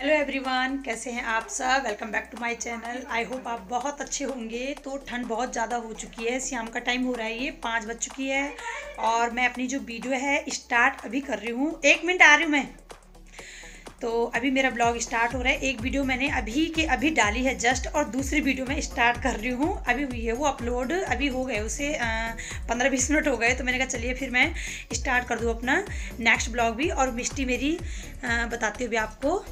Hello everyone, कैसे हैं आप सब। Welcome back to my channel. I hope आप बहुत अच्छे होंगे। तो ठंड बहुत ज़्यादा हो चुकी है, शाम का टाइम हो रहा है, ये 5 बज चुकी है और मैं अपनी जो वीडियो है स्टार्ट अभी कर रही हूँ। 1 मिनट आ रही हूँ मैं। तो अभी मेरा ब्लॉग स्टार्ट हो रहा है। एक वीडियो मैंने अभी के अभी डाली है जस्ट, और दूसरी वीडियो मैं स्टार्ट कर रही हूँ अभी हुई है। वो अपलोड अभी हो गए, उसे 15-20 मिनट हो गए। तो मैंने कहा चलिए फिर मैं स्टार्ट कर दूँ अपना नेक्स्ट ब्लॉग भी। और मिष्टी मेरी बताती हूँ अभी आपको।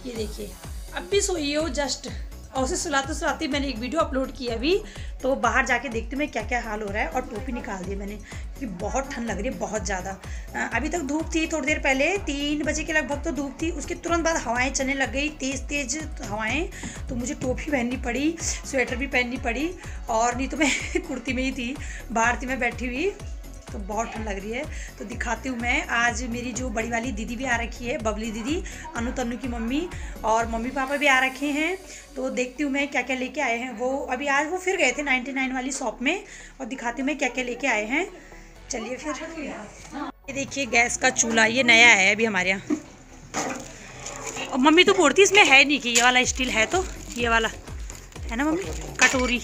ये देखिए अब भी सोई हो जस्ट, और उसे सुलाते सुलाते मैंने एक वीडियो अपलोड की अभी। तो बाहर जाके देखती हूँ मैं क्या क्या हाल हो रहा है। और टोपी निकाल दी मैंने क्योंकि बहुत ठंड लग रही है, बहुत ज़्यादा। अभी तक धूप थी, थोड़ी देर पहले 3 बजे के लगभग तो धूप थी। उसके तुरंत बाद हवाएं चलने लग गई, तेज़ तेज़ हवाएं। तो मुझे टोपी पहननी पड़ी, स्वेटर भी पहननी पड़ी, और नहीं तो मैं कुर्ती में ही थी, बाहर थी मैं बैठी हुई। तो बहुत ठंड लग रही है। तो दिखाती हूँ मैं। आज मेरी जो बड़ी वाली दीदी भी आ रखी है, बबली दीदी, अनु तन्नू की मम्मी, और मम्मी पापा भी आ रखे हैं। तो देखती हूँ मैं क्या क्या लेके आए हैं वो। अभी आज वो फिर गए थे 99 वाली शॉप में, और दिखाती हूँ मैं क्या क्या लेके आए हैं। चलिए फिर। ये देखिए गैस का चूल्हा, ये नया है अभी हमारे यहाँ। और मम्मी तो बोलती इसमें है नहीं कि ये वाला स्टील है, तो ये वाला है ना मम्मी। कटोरी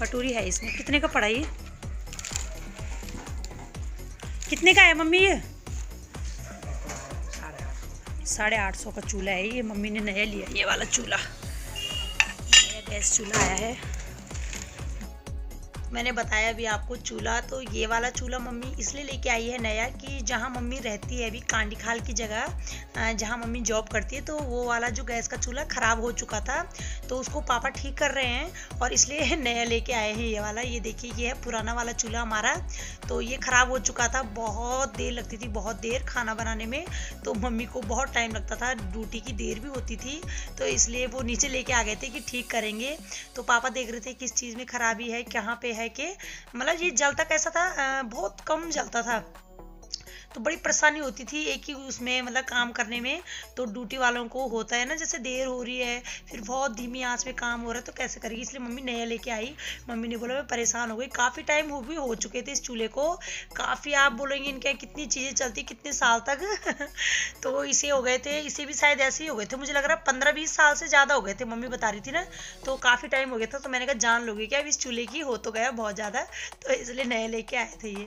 कटोरी है इसमें। कितने का पड़ा ये? कितने का है मम्मी ये? 850 का चूल्हा है ये। मम्मी ने नया लिया ये वाला चूल्हा, नया गैस चूल्हा आया है। मैंने बताया अभी आपको चूल्हा, तो ये वाला चूल्हा मम्मी इसलिए लेके आई है नया कि जहाँ मम्मी रहती है अभी कांडीखाल की जगह, जहाँ मम्मी जॉब करती है, तो वो वाला जो गैस का चूल्हा ख़राब हो चुका था, तो उसको पापा ठीक कर रहे हैं और इसलिए नया लेके आए हैं ये वाला। ये देखिए ये है पुराना वाला चूल्हा हमारा। तो ये ख़राब हो चुका था, बहुत देर लगती थी, बहुत देर खाना बनाने में। तो मम्मी को बहुत टाइम लगता था, ड्यूटी की देर भी होती थी, तो इसलिए वो नीचे लेके आ गए थे कि ठीक करेंगे। तो पापा देख रहे थे किस चीज़ में ख़राबी है, कहाँ पे है कि मतलब ये जलता कैसा था, बहुत कम जलता था। तो बड़ी परेशानी होती थी एक ही उसमें मतलब काम करने में। तो ड्यूटी वालों को होता है ना, जैसे देर हो रही है, फिर बहुत धीमी आंच में काम हो रहा है, तो कैसे करेगी, इसलिए मम्मी नया लेके आई। मम्मी ने बोला मैं परेशान हो गई, काफ़ी टाइम हो चुके थे इस चूल्हे को, काफ़ी आप बोलेंगे इनके कितनी चीज़ें चलती कितने साल तक तो इसे हो गए थे, इसे भी शायद ऐसे ही हो गए थे, मुझे लग रहा है 15-20 साल से ज़्यादा हो गए थे, मम्मी बता रही थी ना। तो काफ़ी टाइम हो गया था, तो मैंने कहा जान लोगे क्या, अब इस चूल्हे की हो तो गया बहुत ज़्यादा, तो इसलिए नए लेके आए थे ये।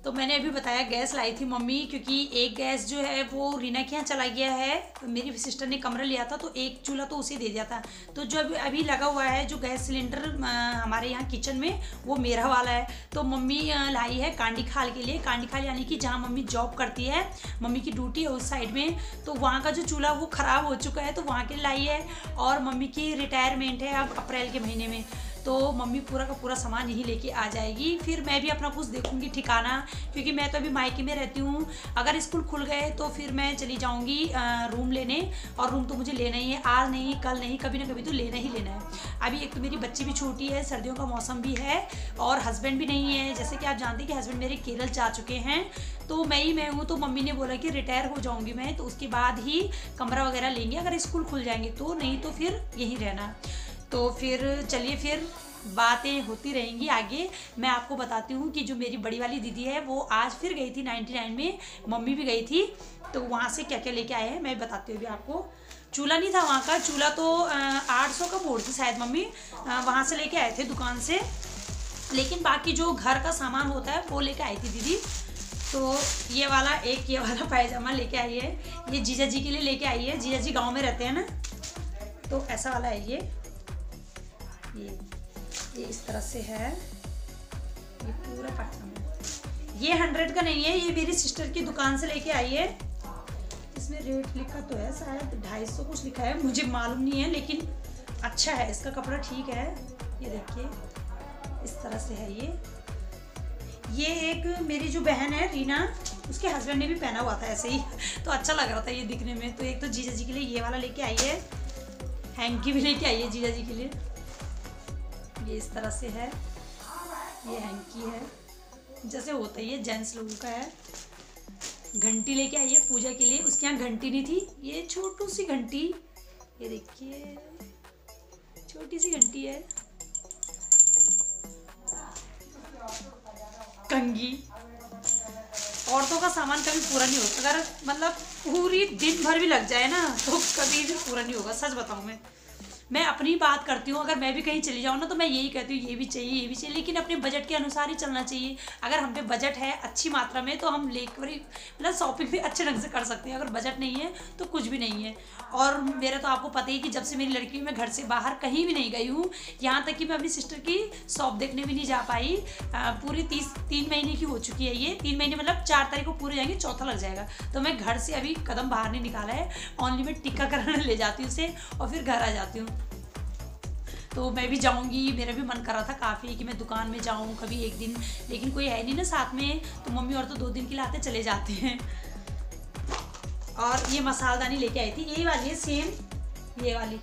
तो मैंने अभी बताया गैस लाई थी मम्मी, क्योंकि एक गैस जो है वो रीना के यहाँ चला गया है। मेरी सिस्टर ने कमरा लिया था, तो एक चूल्हा तो उसे दे दिया था। तो जो अभी लगा हुआ है जो गैस सिलेंडर हमारे यहाँ किचन में, वो मेरा वाला है। तो मम्मी लाई है कांडीखाल के लिए। कांडीखाल यानी कि जहाँ मम्मी जॉब करती है, मम्मी की ड्यूटी है उस साइड में। तो वहाँ का जो चूल्हा वो ख़राब हो चुका है, तो वहाँ के लाई है। और मम्मी की रिटायरमेंट है अब अप्रैल के महीने में, तो मम्मी पूरा का पूरा सामान यहीं लेके आ जाएगी। फिर मैं भी अपना कुछ देखूंगी ठिकाना, क्योंकि मैं तो अभी मायके में रहती हूँ। अगर स्कूल खुल गए तो फिर मैं चली जाऊंगी रूम लेने, और रूम तो मुझे लेना ही है, आज नहीं कल नहीं, कभी ना कभी तो लेना ही लेना है। अभी एक तो मेरी बच्ची भी छोटी है, सर्दियों का मौसम भी है, और हस्बैंड भी नहीं है। जैसे कि आप जानते हैं कि हस्बैंड मेरे केरल जा चुके हैं, तो मैं हूँ। तो मम्मी ने बोला कि रिटायर हो जाऊँगी मैं, तो उसके बाद ही कमरा वगैरह लेंगे, अगर स्कूल खुल जाएंगे तो, नहीं तो फिर यहीं रहना। तो फिर चलिए फिर बातें होती रहेंगी आगे। मैं आपको बताती हूँ कि जो मेरी बड़ी वाली दीदी है वो आज फिर गई थी 99 में, मम्मी भी गई थी। तो वहाँ से क्या क्या लेके आए हैं मैं बताती हूँ अभी आपको। चूल्हा नहीं था वहाँ का, चूल्हा तो 800 का बोर्ड थी शायद, मम्मी वहाँ से लेके आए थे दुकान से। लेकिन बाकी जो घर का सामान होता है वो लेके आई थी दीदी। तो ये वाला पायजामा लेके आई है, ये जीजा जी के लिए लेके आई है। जीजा जी गाँव में रहते हैं ना, तो ऐसा वाला है ये इस तरह से है। ये पूरा पायजामा, ये 100 का नहीं है, ये मेरी सिस्टर की दुकान से लेके आई है। इसमें रेट लिखा तो है शायद 250 कुछ लिखा है, मुझे मालूम नहीं है, लेकिन अच्छा है, इसका कपड़ा ठीक है। ये देखिए इस तरह से है ये एक मेरी जो बहन है रीना, उसके हस्बैंड ने भी पहना हुआ था ऐसे ही, तो अच्छा लग रहा था ये दिखने में। तो एक तो जीजा जी के लिए ये वाला लेके आई है, हैंकी भी लेके आई है जीजा जी के लिए। ये इस तरह से है, ये हैंकी है, जैसे होता है ये जेंट्स लोगों का है। घंटी लेके आई है पूजा के लिए, उसके यहाँ घंटी नहीं थी, ये छोटी सी घंटी, ये देखिए छोटी सी घंटी है। कंघी, औरतों का सामान कभी पूरा नहीं होता। अगर मतलब पूरी दिन भर भी लग जाए ना तो कभी भी पूरा नहीं होगा। सच बताऊँ, मैं अपनी बात करती हूँ। अगर मैं भी कहीं चली जाऊँ ना तो मैं यही कहती हूँ, ये भी चाहिए, लेकिन अपने बजट के अनुसार ही चलना चाहिए। अगर हम पे बजट है अच्छी मात्रा में तो हम लेकर मतलब शॉपिंग भी अच्छे ढंग से कर सकते हैं। अगर बजट नहीं है तो कुछ भी नहीं है। और मेरा तो आपको पता ही कि जब से मेरी लड़की, मैं घर से बाहर कहीं भी नहीं गई हूँ। यहाँ तक कि मैं अपनी सिस्टर की शॉप देखने भी नहीं जा पाई। पूरी 3 महीने की हो चुकी है ये। 3 महीने मतलब 4 तारीख को पूरे जाएंगे, चौथा लग जाएगा। तो मैं घर से अभी कदम बाहर नहीं निकाला है। ओनली मैं टिक्का कराने ले जाती हूँ उसे और फिर घर आ जाती हूँ। तो मैं भी जाऊंगी, मेरा भी मन कर रहा था काफ़ी कि मैं दुकान में जाऊं कभी एक दिन, लेकिन कोई है नहीं ना साथ में, तो मम्मी और तो 2 दिन के लिए आते चले जाते हैं। और ये मसालदानी लेके आई थी, यही वाली है सेम, ये वाली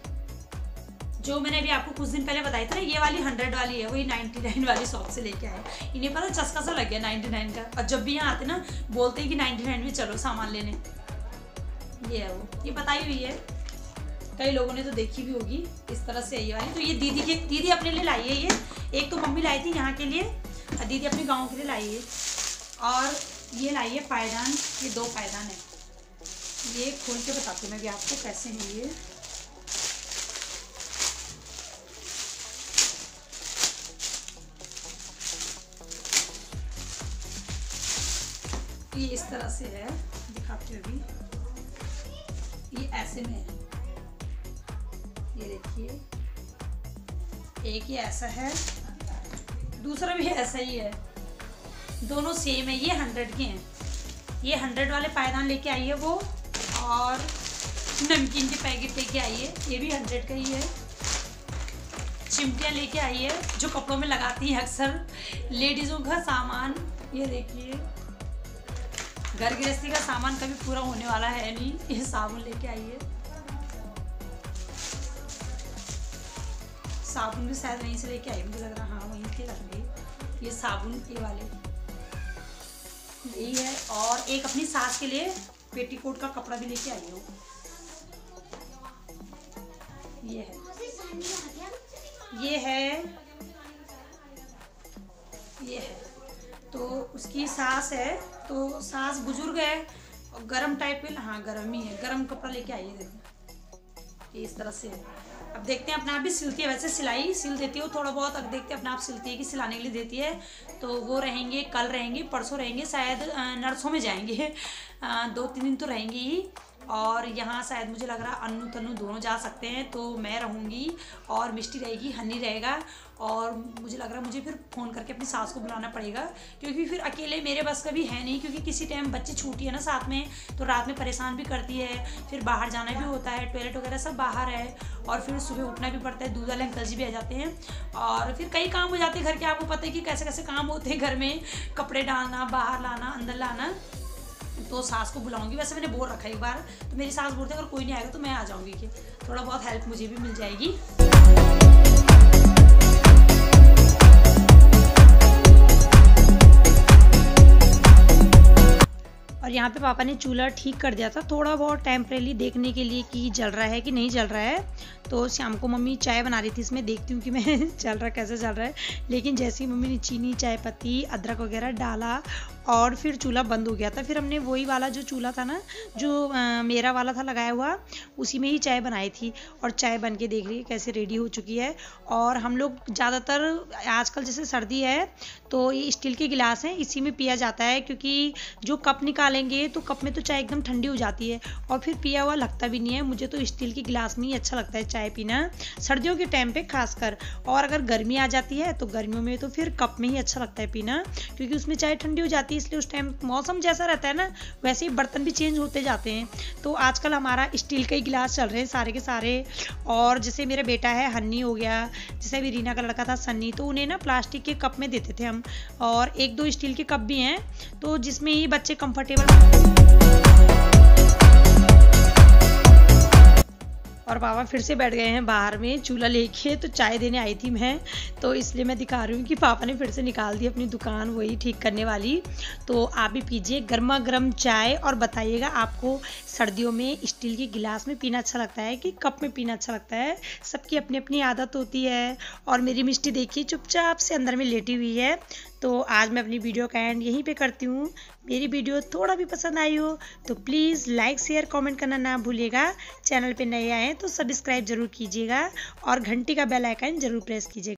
जो मैंने अभी आपको कुछ दिन पहले बताई थी ना, ये वाली 100 वाली है, वही 99 वाली शॉप से लेके आए। इन्हें पता चस्का सा लग गया 99 का। और जब भी यहाँ आते ना बोलते हैं कि 99 में चलो सामान लेने। ये है वो, ये बताई हुई है, कई लोगों ने तो देखी भी होगी। इस तरह से ये वाली तो ये दीदी अपने लिए लाई है। ये एक तो मम्मी लाई थी यहाँ के लिए और दीदी अपने गांव के लिए लाई है। और ये लाई है पायदान, ये 2 पायदान है। ये खोल के बताती हूँ मैं भी आपको कैसे है ये इस तरह से है, दिखाती हूँ अभी। ये ऐसे में है, ये देखिए, एक ये ऐसा है, दूसरा भी ऐसा ही है, दोनों सेम है। ये 100 के हैं। ये 100 वाले पायदान लेके आई है वो, और नमकीन के पैकेट लेके आई है, ये भी 100 का ही है। चिमटियाँ लेके आई है जो कपड़ों में लगाती हैं अक्सर लेडीज़ों का सामान। ये देखिए, घर गृहस्थी का सामान कभी पूरा होने वाला है नहीं। ये साबुन लेके आई है, साबुन भी शायद वहीं से लेके आई, मुझे लग रहा, हाँ वहीं के रख गई। ये साबुन ये वाले यही है। और एक अपनी सास के लिए पेटीकोट का कपड़ा भी लेके आई हो, ये है, ये है, ये है। तो उसकी सास है, तो सास बुजुर्ग है और गरम टाइप में, हाँ गरम ही है, गरम कपड़ा लेके आई है। देखो ये इस तरह से है। अब देखते हैं, अपने आप भी सिलती है, वैसे सिलाई सिल देती है थोड़ा बहुत। अब देखते हैं अपने आप सिलती है कि सिलाने के लिए देती है। तो वो रहेंगे, कल रहेंगे, परसों रहेंगे, शायद नर्सों में जाएंगे। 2-3 दिन तो रहेंगी ही। और यहाँ शायद मुझे लग रहा है अन्नू तन्नू दोनों जा सकते हैं। तो मैं रहूँगी और मिष्टी रहेगी, हनी रहेगा। और मुझे लग रहा है मुझे फिर फ़ोन करके अपनी सास को बुलाना पड़ेगा, क्योंकि फिर अकेले मेरे बस का भी है नहीं। क्योंकि किसी टाइम बच्ची छूटी है ना साथ में, तो रात में परेशान भी करती है, फिर बाहर जाना भी होता है, टॉयलेट वगैरह सब बाहर है, और फिर सुबह उठना भी पड़ता है। दूध वाले अंकल जी भी आ जाते हैं और फिर कई काम हो जाते हैं घर के। आपको पता है कि कैसे कैसे काम होते हैं घर में, कपड़े डालना, बाहर लाना, अंदर लाना। तो सास को बुलाऊंगी। वैसे मैंने बोल रखा है एक बार, तो मेरी सास बोलते हैं अगर कोई नहीं आएगा तो मैं आ जाऊंगी, कि थोड़ा बहुत हेल्प मुझे भी मिल जाएगी। और यहाँ पे पापा ने चूल्हा ठीक कर दिया था थोड़ा बहुत टेम्परेली, देखने के लिए कि जल रहा है कि नहीं जल रहा है। तो शाम को मम्मी चाय बना रही थी, इसमें देखती हूँ कि मैं चल रहा कैसे चल रहा है। लेकिन जैसे ही मम्मी ने चीनी, चाय पत्ती, अदरक वगैरह डाला और फिर चूल्हा बंद हो गया था। फिर हमने वही वाला जो चूल्हा था ना, जो मेरा वाला था लगाया हुआ, उसी में ही चाय बनाई थी। और चाय बन के देख रही है कैसे रेडी हो चुकी है। और हम लोग ज़्यादातर आजकल जैसे सर्दी है तो ये स्टील के गिलास हैं, इसी में पिया जाता है। क्योंकि जो कप निकालेंगे तो कप में तो चाय एकदम ठंडी हो जाती है और फिर पिया हुआ लगता भी नहीं है। मुझे तो स्टील के गिलास में ही अच्छा लगता है चाय पीना, सर्दियों के टाइम पे खासकर। और अगर गर्मी आ जाती है तो गर्मियों में तो फिर कप में ही अच्छा लगता है पीना, क्योंकि उसमें चाय ठंडी हो जाती है। इसलिए उस टाइम मौसम जैसा रहता है ना, वैसे ही बर्तन भी चेंज होते जाते हैं। तो आजकल हमारा स्टील के ही गिलास चल रहे हैं सारे के सारे। और जैसे मेरा बेटा है हन्नी हो गया, जैसे अभी रीना का लड़का था सन्नी, तो उन्हें ना प्लास्टिक के कप में देते थे हम। और 1-2 स्टील के कप भी हैं, तो जिसमें ही बच्चे कंफर्टेबल। और पापा फिर से बैठ गए हैं बाहर में चूल्हा लेके। तो चाय देने आई थी मैं, तो इसलिए मैं दिखा रही हूँ कि पापा ने फिर से निकाल दी अपनी दुकान वही ठीक करने वाली। तो आप भी पीजिए गर्मा गर्म चाय और बताइएगा आपको सर्दियों में स्टील के गिलास में पीना अच्छा लगता है कि कप में पीना अच्छा लगता है। सबकी अपनी अपनी आदत होती है। और मेरी मिष्टी देखिए चुपचाप से अंदर में लेटी हुई है। तो आज मैं अपनी वीडियो का एंड यहीं पे करती हूँ। मेरी वीडियो थोड़ा भी पसंद आई हो तो प्लीज़ लाइक शेयर कमेंट करना ना भूलिएगा। चैनल पे नए आए हैं तो सब्सक्राइब जरूर कीजिएगा और घंटी का बेल आइकन जरूर प्रेस कीजिएगा।